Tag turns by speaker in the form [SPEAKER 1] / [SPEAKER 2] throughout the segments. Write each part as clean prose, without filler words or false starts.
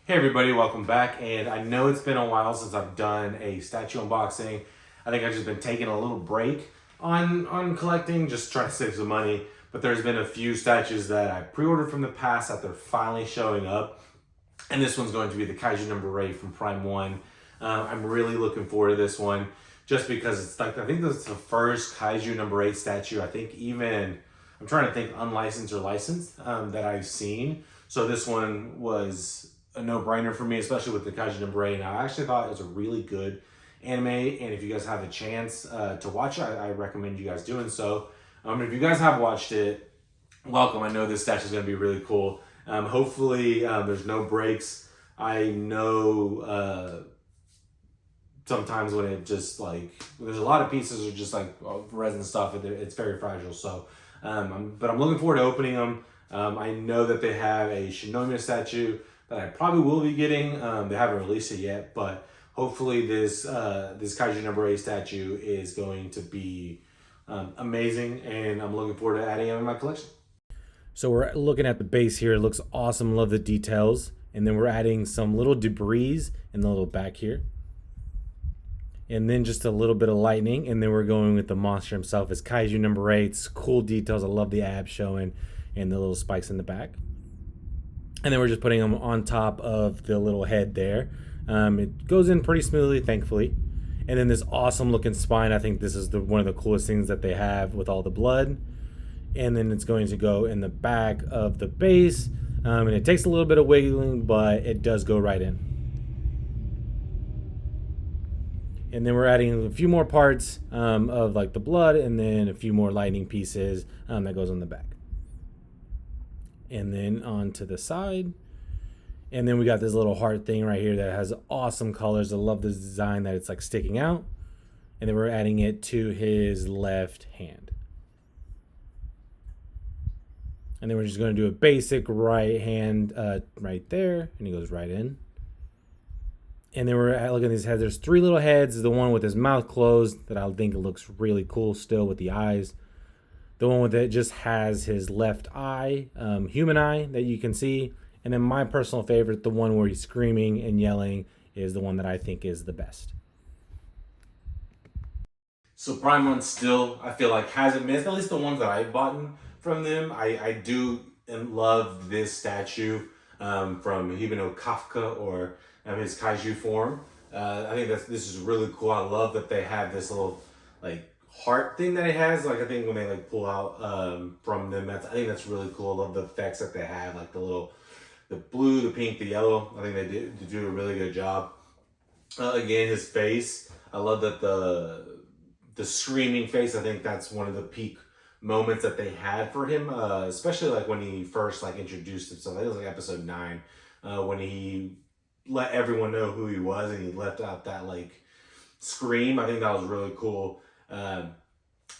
[SPEAKER 1] Hey everybody, welcome back. And I know it's been a while since I've done a statue unboxing. I think I've just been taking a little break on collecting, just trying to save some money. But there's been a few statues that I pre-ordered from the past that they're finally showing up. And this one's going to be the Kaiju number 8 from Prime 1. I'm really looking forward to this one just because it's like, I think this is the first Kaiju number 8 statue. I think even, I'm trying to think unlicensed or licensed that I've seen. So this one was a no-brainer for me, especially with the Kaiju number 8. And I actually thought it was a really good anime, and if you guys have a chance to watch it, I recommend you guys doing so. If you guys have watched it, welcome. I know this statue is going to be really cool. Hopefully there's no breaks. I know sometimes when it just like, there's a lot of pieces of just like resin stuff, it's very fragile. So, but I'm looking forward to opening them. I know that they have a Shinomiya statue that I probably will be getting. They haven't released it yet, but hopefully this Kaiju number 8 statue is going to be amazing, and I'm looking forward to adding it in my collection. So we're looking at the base here. It looks awesome. Love the details. And then we're adding some little debris in the little back here. And then just a little bit of lightning. And then we're going with the monster himself as Kaiju number 8. It's cool details. I love the abs showing and the little spikes in the back. And then we're just putting them on top of the little head there. It goes in pretty smoothly, thankfully. And then this awesome looking spine. I think this is one of the coolest things that they have with all the blood. And then it's going to go in the back of the base. And it takes a little bit of wiggling, but it does go right in. And then we're adding a few more parts of like the blood, and then a few more lightning pieces that goes on the back. And then onto the side. And then we got this little heart thing right here that has awesome colors. I love this design that it's like sticking out. And then we're adding it to his left hand. And then we're just going to do a basic right hand right there. And he goes right in. And then we're looking at these heads. There's 3 little heads. The one with his mouth closed that I think it looks really cool still with the eyes. The one with it just has his left eye, human eye that you can see. And then my personal favorite, the one where he's screaming and yelling, is the one that I think is the best. So Prime 1 still, I feel like, hasn't missed, at least the ones that I've bought from them. I do love this statue from Hibino Kafka, or his Kaiju form. I think this is really cool. I love that they have this little like heart thing that it has. Like I think when they like pull out from them, I think that's really cool. I love the effects that they have, like the blue, the pink, the yellow. I think they do a really good job. Again, his face. I love that the screaming face. I think that's one of the peak moments that they had for him, especially like when he first like introduced himself. I think it was like episode 9, when he let everyone know who he was and he left out that like scream. I think that was really cool. I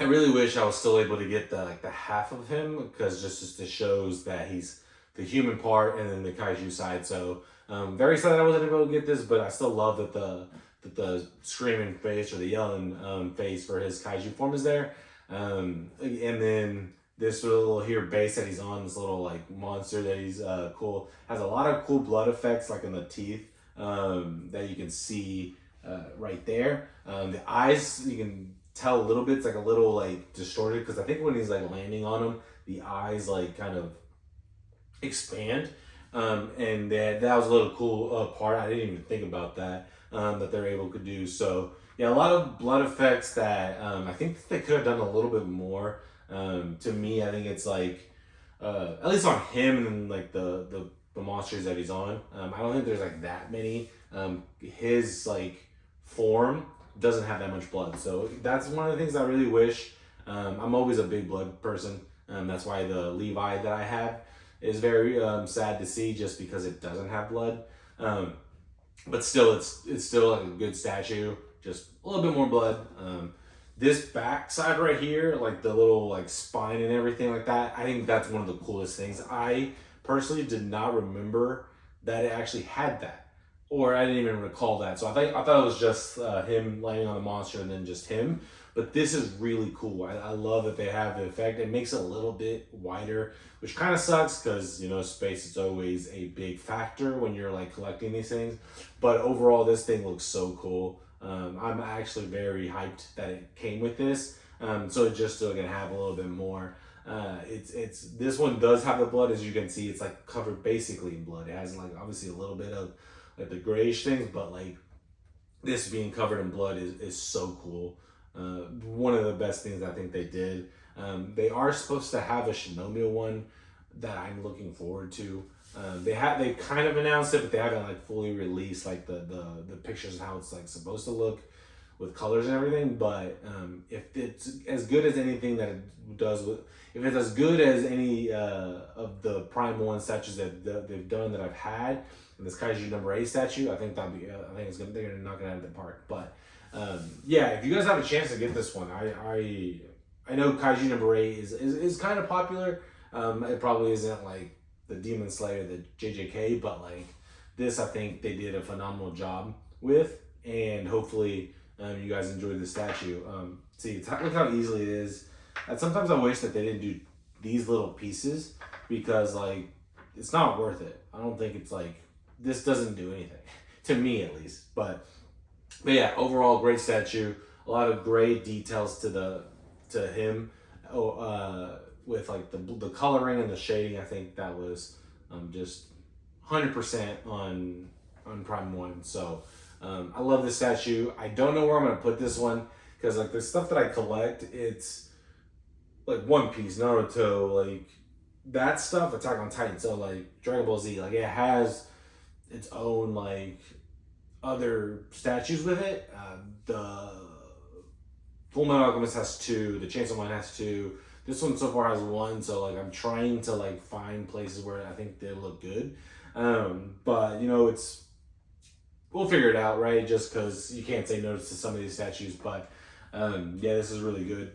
[SPEAKER 1] really wish I was still able to get the half of him, because just it shows that he's the human part and then the Kaiju side. So very sad I wasn't able to get this, but I still love that the screaming face or the yelling face for his Kaiju form is there. And then this little here base that he's on, this little like monster that he's cool, has a lot of cool blood effects like in the teeth that you can see right there. The eyes, you can tell a little bit, it's like a little like distorted, because I think when he's like landing on him, the eyes like kind of expand, and that was a little cool part. I didn't even think about that they're able to do. So yeah, a lot of blood effects that I think they could have done a little bit more. To me, I think it's like at least on him and like the monsters that he's on, I don't think there's like that many. His like form doesn't have that much blood, so that's one of the things I really wish. I'm always a big blood person. That's why the Levi that I have is very sad to see, just because it doesn't have blood. But still, it's still like a good statue, just a little bit more blood. This back side right here, like the little like spine and everything like that, I think that's one of the coolest things. I personally did not remember that it actually had that, or I didn't even recall that. So I thought it was just him landing on the monster and then just him. But this is really cool. I love that they have the effect. It makes it a little bit wider, which kind of sucks because, you know, space is always a big factor when you're like collecting these things. But overall, this thing looks so cool. I'm actually very hyped that it came with this. So it's just so I can have a little bit more. It's this one does have the blood, as you can see. It's like covered basically in blood. It has like obviously a little bit of like the grayish things, but like this being covered in blood is so cool. One of the best things I think they did. They are supposed to have a Shinomiya one that I'm looking forward to. They kind of announced it, but they haven't like fully released like the pictures of how it's like supposed to look with colors and everything. But if it's as good as anything that it does with, if it's as good as any of the Prime 1 statues that they've done that I've had, and this Kaiju number 8 statue, I think that'll be I think they're gonna knock it out of the park. But yeah, if you guys have a chance to get this one, I know Kaiju number 8 is kind of popular. It probably isn't like the Demon Slayer, the JJK, but like this, I think they did a phenomenal job with, and hopefully you guys enjoyed the statue. See, look how easily it is. And sometimes I wish that they didn't do these little pieces because like it's not worth it. I don't think it's like, this doesn't do anything to me at least. But yeah, overall great statue. A lot of great details to him. With like the coloring and the shading, I think that was just 100% on Prime 1. So I love this statue. I don't know where I'm gonna put this one because like the stuff that I collect, it's like One Piece, Naruto, like that stuff, Attack on Titan, so like Dragon Ball Z, like it has its own like other statues with it. The Full Metal Alchemist has 2, the Chainsaw Man has 2. This one so far has 1, so like I'm trying to like find places where I think they look good. But you know, we'll figure it out, right? Just because you can't say no to some of these statues. But yeah, this is really good,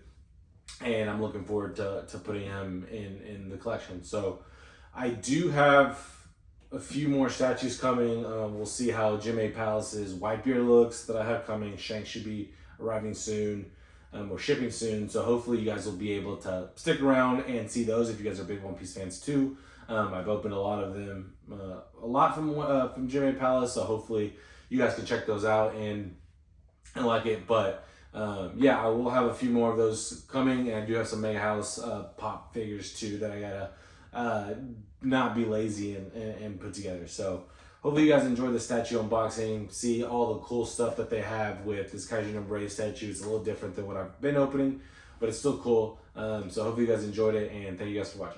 [SPEAKER 1] and I'm looking forward to putting him in the collection. So I do have a few more statues coming. We'll see how Jimei Palace's Whitebeard looks that I have coming. Shanks should be arriving soon. Or shipping soon, so hopefully you guys will be able to stick around and see those if you guys are big One Piece fans too. I've opened a lot of them, a lot from Jimei Palace, so hopefully you guys can check those out and like it. But yeah, I will have a few more of those coming, and I do have some Mega House pop figures too that I gotta not be lazy and put together. So hopefully you guys enjoy the statue unboxing, see all the cool stuff that they have with this Kaiju number 8 statue. It's a little different than what I've been opening, but it's still cool. So hopefully you guys enjoyed it, and thank you guys for watching.